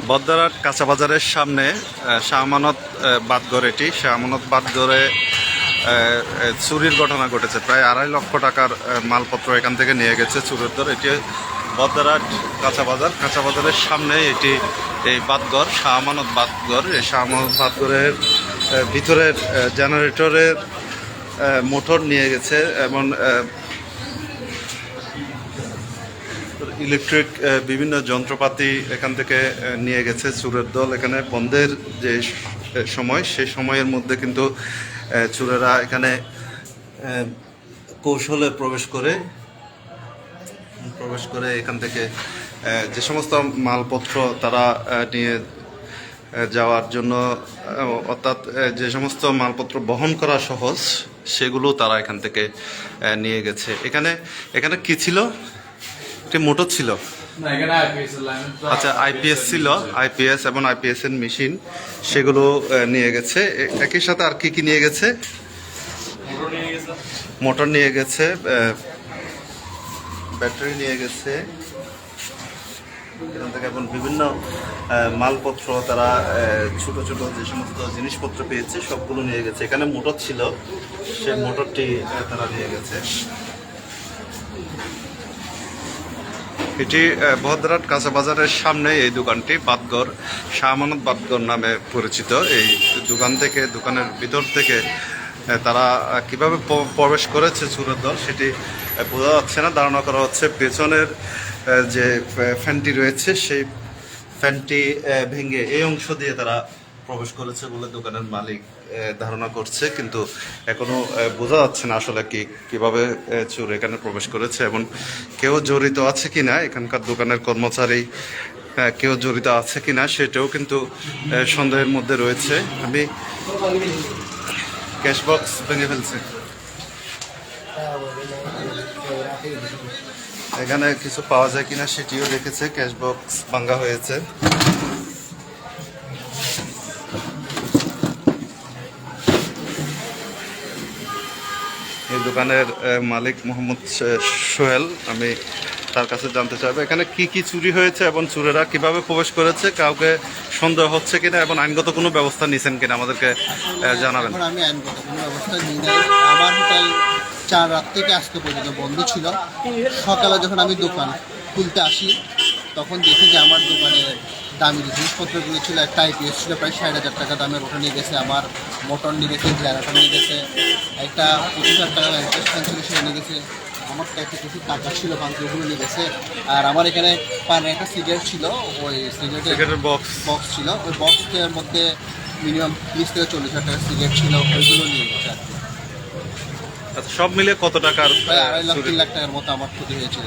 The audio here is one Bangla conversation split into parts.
বদ্দারহাট কাঁচা বাজারের সামনে শাহ আমানত বাদঘর, এটি শাহ আমানত বাদঘরে চুরির ঘটনা ঘটেছে। প্রায় 2.5 লক্ষ টাকার মালপত্র এখান থেকে নিয়ে গেছে চুরের দর। এটি বদ্দারহাট কাঁচা বাজারের সামনে এটি এই বাদঘর, শাহ আমানত বাদঘর। এই শাহ আমানত বাদঘরের ভিতরের জেনারেটরের মোটর নিয়ে গেছে এবং ইলেকট্রিক বিভিন্ন যন্ত্রপাতি এখান থেকে নিয়ে গেছে চোরের দল। এখানে বন্ধের যে সময়, সেই সময়ের মধ্যে কিন্তু চোরেরা এখানে কৌশলে প্রবেশ করে এখান থেকে যে সমস্ত মালপত্র তারা নিয়ে যাওয়ার জন্য, অর্থাৎ যে সমস্ত মালপত্র বহন করা সহজ, সেগুলো তারা এখান থেকে নিয়ে গেছে। এখানে কি ছিল? একটি মোটর ছিল, আচ্ছা আইপিএস ছিল, আইপিএস এবং আইপিএস এর মেশিন, সেগুলো নিয়ে গেছে। একই সাথে আর কি নিয়ে গেছে? মোটর নিয়ে গেছে, ব্যাটারি নিয়ে গেছে এখান থেকে, এবং বিভিন্ন মালপত্র তারা ছোট ছোট যে সমস্ত জিনিসপত্র পেয়েছে সবগুলো নিয়ে গেছে। এখানে মোটর ছিল, সেই মোটরটি তারা নিয়ে গেছে। এটি বদ্দারহাট কাঁচা বাজারের সামনে এই দোকানটি, বাদঘর, শাহ আমানত বাদঘর নামে পরিচিত। এই দোকানের ভিতর থেকে তারা কিভাবে প্রবেশ করেছে চোরের দল সেটি বোঝা যাচ্ছে না। ধারণা করা হচ্ছে পেছনের যে ফ্যানটি রয়েছে সেই ফ্যানটি ভেঙে এই অংশ দিয়ে তারা প্রবেশ করেছে বলে দোকানের মালিক ধারণা করছে, কিন্তু এখনো বোঝা যাচ্ছে না আসলে কিভাবে চোর এখানে প্রবেশ করেছে এবং কেউ জড়িত আছে কিনা, এখানকার দোকানের কর্মচারী কেউ জড়িত আছে কিনা সেটাও কিন্তু সন্দেহের মধ্যে রয়েছে। আমি ক্যাশ বক্স ভেঙে ফেলছি, এখানে কিছু পাওয়া যায় কিনা সেটিও দেখেছে। ক্যাশ বক্স ভাঙা হয়েছে। এই দোকানের মালিক মোহাম্মদ সোহেল, আমি তার কাছে জানতে চাইবো এখানে কি চুরি হয়েছে এবং চোরেরা কিভাবে প্রবেশ করেছে, কাউকে সন্দেহ হচ্ছে কিনা এবং আইনগত কোনো ব্যবস্থা নিয়েছেন কিনা আমাদেরকে জানাবেন। আমি আইনগত কোনো ব্যবস্থা নিই নাই। আমার হোটেল 4 রাত থেকে আজকে পর্যন্ত বন্ধ ছিল। সকালে যখন আমি দোকান খুলতে আসি তখন দেখি যে আমার দোকানে দামি যে জিনিসপত্রগুলো ছিল, একটা আইপিএস ছিল প্রায় 60,000 টাকা দামের, ওটা নিয়ে গেছে। আমার মোটর নিয়ে গেছে, জেনারেটর নিয়ে গেছে, একটা 25,000 টাকা ইন্টারেস্ট ছিল সেটা নিয়ে গেছে। আমার তো একটা কিছু টাকা ছিল বাংলাগুলো নিয়ে গেছে। আর আমার এখানে পানের একটা সিগারেট ছিল, ওই সিগারেটের বক্স ছিল, ওই বক্সের মধ্যে মিনিমাম 30 থেকে 40,000 টাকার সিগারেট ছিল, ওইগুলো নিয়ে গেছে। আচ্ছা, সব মিলে কত টাকার? প্রায় 2.5 লাখ টাকার মতো আমার ক্ষতি হয়েছিল।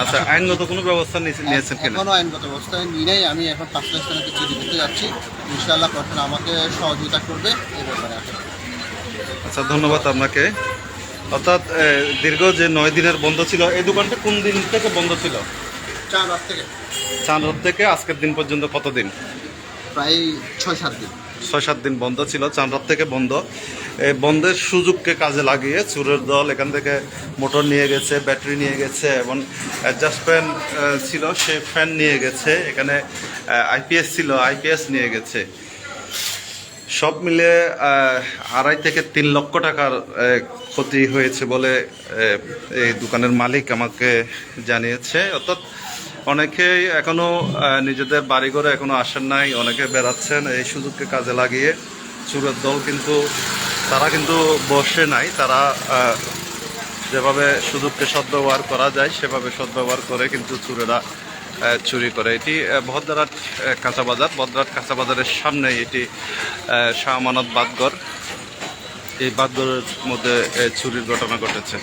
আচ্ছা, আইনগত কোনো ব্যবস্থা নিয়েছেন কিনা? এখনো আইনগত ব্যবস্থা নিই নাই। আমি এখন 5 লাখ টাকা চিঠি দিতে যাচ্ছি, ইনশাআল্লাহ প্রশাসন আমাকে সহযোগিতা করবে এই ব্যাপারে। আচ্ছা, ধন্যবাদ আপনাকে। অর্থাৎ দীর্ঘ যে 9 দিনের বন্ধ ছিল, এই দোকানটা কোন দিন থেকে বন্ধ ছিল? 4 রাত থেকে। 4 রাত থেকে আজকের দিন পর্যন্ত কতদিন? প্রায় 6-7 দিন। 6-7 দিন বন্ধ ছিল, 4 রাত থেকে বন্ধ। এই বন্ধের সুযোগকে কাজে লাগিয়ে চোরের দল এখান থেকে মোটর নিয়ে গেছে, ব্যাটারি নিয়ে গেছে এবং অ্যাডজাস্ট ফ্যান ছিল, সে ফ্যান নিয়ে গেছে। এখানে আইপিএস ছিল, আইপিএস নিয়ে গেছে। সব মিলে 2.5 থেকে 3 লক্ষ টাকার ক্ষতি হয়েছে বলে এই দোকানের মালিক আমাকে জানিয়েছে। অর্থাৎ অনেকেই এখনো নিজেদের বাড়িঘরে এখনো আসেন নাই, অনেকে বেড়াচ্ছেন। এই সুযোগকে কাজে লাগিয়ে চোরের দল তারা কিন্তু বসে নাই, তারা যেভাবে সুযোগকে সদ্ব্যবহার করা যায় সেভাবে সদ্ব্যবহার করে কিন্তু চোরেরা চুরি করে। এটি বদ্দারহাট কাঁচা বাজারের সামনে এটি শাহ আমানত বাদঘর। এই বাদঘরের মধ্যে চুরির ঘটনা ঘটেছে।